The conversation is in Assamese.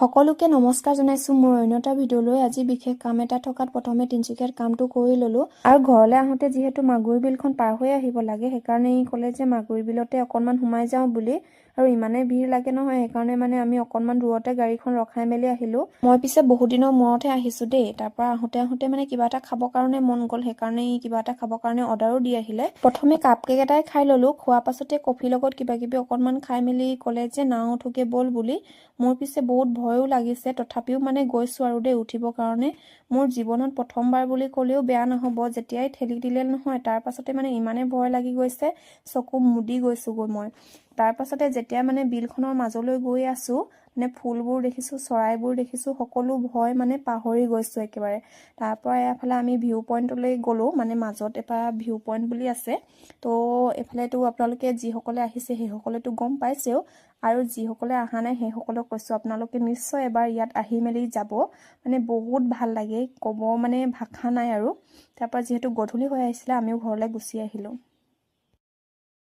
সকলোকে নমস্কাৰ জনাইছো মোৰ অন্য এটা ভিডিঅ'লৈ। আজি বিশেষ কাম এটা থকাত প্ৰথমে তিনচুকীয়াত কামটো কৰি ললো আৰু ঘৰলৈ আহোঁতে যিহেতু মাগুৰী বিলখন পাৰ হৈ আহিব লাগে সেইকাৰণে ই ক'লে যে মাগুৰী বিলতে অকণমান সোমাই যাওঁ বুলি আৰু ইমানে ভিৰ লাগে নহয় সেইকাৰণে মানে আমি অকণমান দূৰতে গাড়ীখন ৰখাই মেলি আহিলো। মই পিছে বহুত দিনৰ মূৰতহে আহিছো দেই। তাৰপৰা আহোঁতে মানে কিবা এটা খাবৰ কাৰণে মন গ'ল সেইকাৰণে কিবা এটা খাবৰ কাৰণে অৰ্ডাৰো দি আহিলে। প্ৰথমে কাপ কেক এটাই খাই ললো, খোৱাৰ পাছতে কফিৰ লগত কিবা কিবি অকণমান খাই মেলি ক'লে যে নাও উঠোকে বল বুলি। মোৰ পিছে বহুত ভয়ো লাগিছে, তথাপিও মানে গৈছো আৰু দেই উঠিবৰ কাৰণে। মোৰ জীৱনত প্ৰথমবাৰ বুলি ক'লেও বেয়া নহ'ব, যেতিয়াই ঠেলি দিলে নহয় তাৰ পাছতে মানে ইমানে ভয় লাগি গৈছে, চকু মুদি গৈছোগৈ মই। তাৰ পাছতে যেতিয়া মানে বিলখনৰ মাজলৈ গৈ আছো মানে ফুলবোৰ দেখিছো, চৰাইবোৰ দেখিছো, সকলো ভয় মানে পাহৰি গৈছো একেবাৰে। তাৰ পৰা এফালে আমি ভিউ পইণ্টলৈ গ'লো, মানে মাজত এটা ভিউ পইণ্ট বুলি আছে। তো এফালেতো আপোনালোকে যিসকলে আহিছে সেইসকলেতো গম পাইছেও, আৰু যিসকলে অহা নাই সেইসকলক কৈছোঁ আপোনালোকে নিশ্চয় এবাৰ ইয়াত আহি মেলি যাব, মানে বহুত ভাল লাগে, ক'ব মানে ভাষা নাই আৰু। তাৰ পৰা যিহেতু গধূলি হৈ আহিছিলে আমিও ঘৰলৈ গুচি আহিলোঁ।